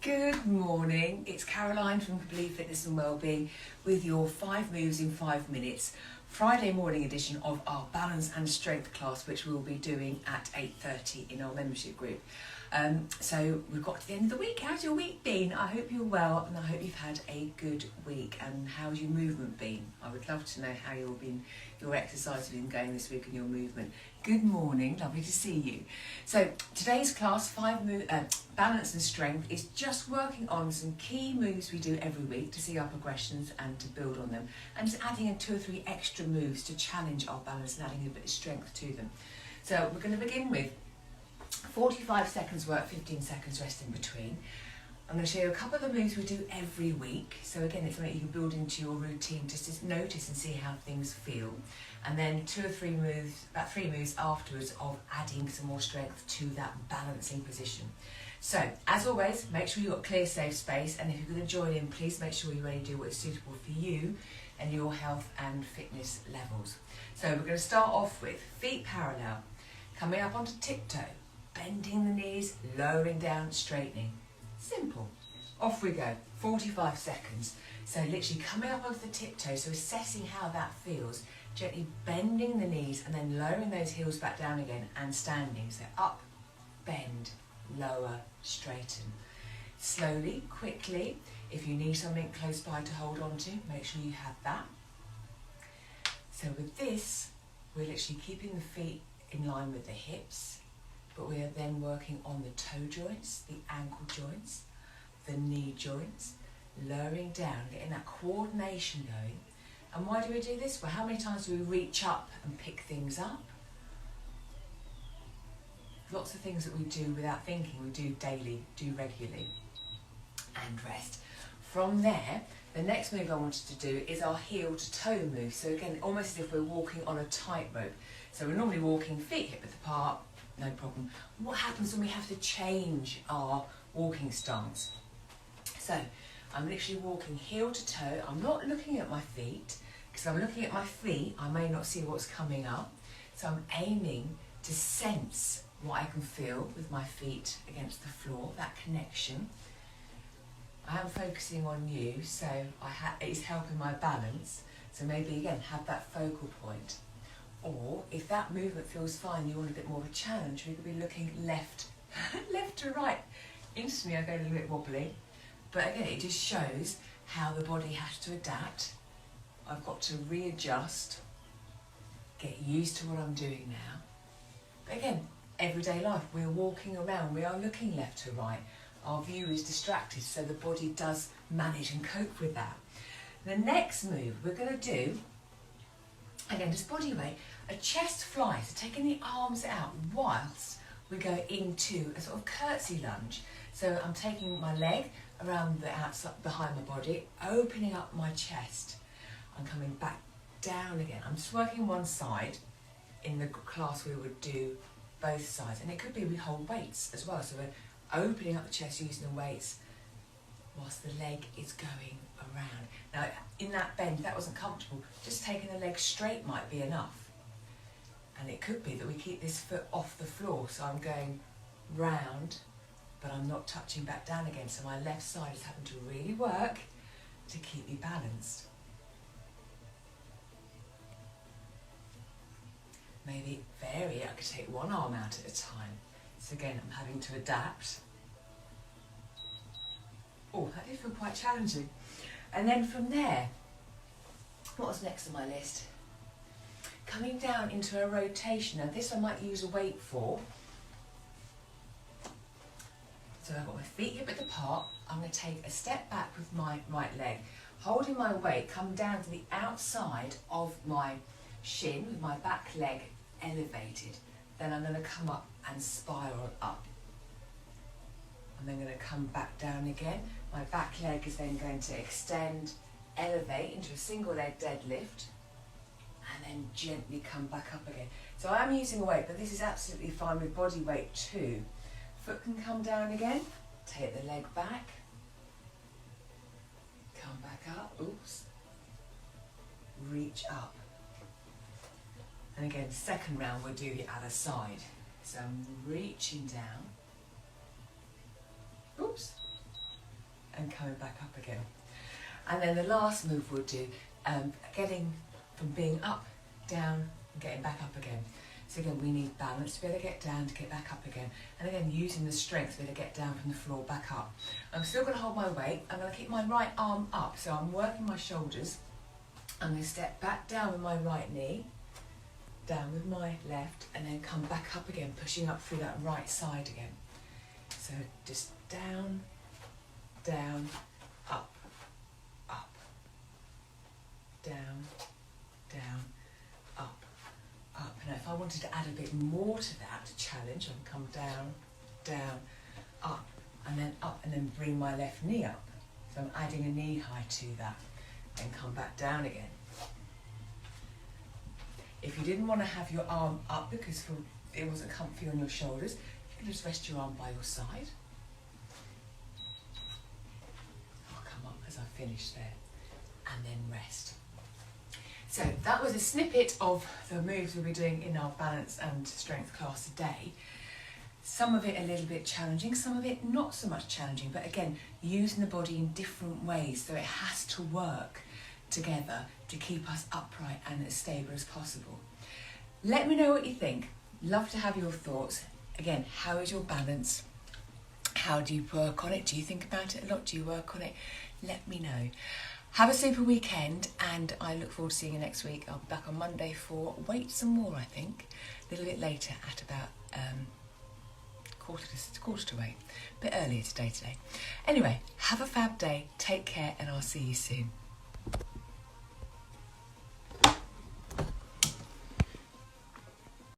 Good morning, it's Caroline from My Midlife Fitness and Wellbeing with your 5 moves in 5 minutes Friday morning edition of our balance and strength class, which we'll be doing at 8:30 in our membership group. So we've got to the end of the week. How's your week been? I hope you're well and I hope you've had a good week. And how's your movement been? I would love to know how your exercise has been going this week and your movement. Good morning, lovely to see you. So today's class, balance and strength, is just working on some key moves we do every week to see our progressions and to build on them, and just adding in 2 or 3 extra moves to challenge our balance and adding a bit of strength to them. So we're going to begin with 45 seconds work, 15 seconds rest in between. I'm going to show you a couple of the moves we do every week. So again, it's something you can build into your routine just to notice and see how things feel. And then 2 or 3 moves, about 3 moves afterwards of adding some more strength to that balancing position. So as always, make sure you've got clear, safe space. And if you're going to join in, please make sure you only do what is suitable for you and your health and fitness levels. So we're going to start off with feet parallel, coming up onto tiptoe, bending the knees, lowering down, straightening. Simple. Off we go. 45 seconds. So literally coming up onto the tiptoe, so assessing how that feels, gently bending the knees and then lowering those heels back down again and standing. So up, bend, lower, straighten. Slowly, quickly. If you need something close by to hold on to, make sure you have that. So with this, we're literally keeping the feet in line with the hips, but we are then working on the toe joints, the ankle joints, the knee joints, lowering down, getting that coordination going. And why do we do this? Well, how many times do we reach up and pick things up? Lots of things that we do without thinking, we do daily, do regularly, and rest. From there, the next move I wanted to do is our heel to toe move. So again, almost as if we're walking on a tightrope. So we're normally walking feet hip width apart, no problem. What happens when we have to change our walking stance? So I'm literally walking heel to toe. I'm not looking at my feet, because I'm looking at my feet, I may not see what's coming up. So I'm aiming to sense what I can feel with my feet against the floor, that connection. I am focusing on you, so it's helping my balance. So maybe again, have that focal point. Or if that movement feels fine, you want a bit more of a challenge, we could be looking left to right. Instantly I go a little bit wobbly. But again, it just shows how the body has to adapt. I've got to readjust, get used to what I'm doing now. But again, everyday life, we're walking around, we are looking left to right. Our view is distracted, so the body does manage and cope with that. The next move we're going to do, again, just body weight, a chest fly, so taking the arms out whilst we go into a sort of curtsy lunge. So I'm taking my leg around the outside, behind my body, opening up my chest. I'm coming back down again. I'm just working one side. In the class we would do both sides, and it could be we hold weights as well. So we're opening up the chest using the weights whilst the leg is going around. Now in that bend, if that wasn't comfortable, just taking the leg straight might be enough. And it could be that we keep this foot off the floor, so I'm going round, but I'm not touching back down again. So my left side is having to really work to keep me balanced. Maybe vary it, I could take one arm out at a time. So again, I'm having to adapt. Oh, that did feel quite challenging. And then from there, what was next on my list? Coming down into a rotation. Now this I might use a weight for. So I've got my feet hip width apart. I'm going to take a step back with my right leg, holding my weight, come down to the outside of my shin with my back leg elevated. Then I'm going to come up and spiral up. I'm then going to come back down again. My back leg is then going to extend, elevate into a single leg deadlift, and then gently come back up again. So I'm using a weight, but this is absolutely fine with body weight too. Foot can come down again, take the leg back, come back up, oops, reach up. And again, second round we'll do the other side. So I'm reaching down, oops, coming back up again. And then the last move we'll do, getting from being up, down, and getting back up again. So again, we need balance to be able to get down, to get back up again. And again, using the strength to be able to get down from the floor back up. I'm still going to hold my weight. I'm going to keep my right arm up. So I'm working my shoulders. I'm going to step back down with my right knee, down with my left, and then come back up again, pushing up through that right side again. So just down, down, up, up, down, down, up, up. Now if I wanted to add a bit more to that challenge, I can come down, down, up, and then bring my left knee up. So I'm adding a knee high to that, and come back down again. If you didn't want to have your arm up because it wasn't comfy on your shoulders, you can just rest your arm by your side. I'll come up as I finish there, and then rest. So that was a snippet of the moves we'll be doing in our balance and strength class today. Some of it a little bit challenging, some of it not so much challenging, but again, using the body in different ways, so it has to work together to keep us upright and as stable as possible. Let me know what you think. Love to have your thoughts. Again, how is your balance? How do you work on it? Do you think about it a lot? Do you work on it? Let me know. Have a super weekend, and I look forward to seeing you next week. I'll be back on Monday for Weights and More, I think. A little bit later at about quarter to 8. A bit earlier today. Anyway, have a fab day. Take care, and I'll see you soon.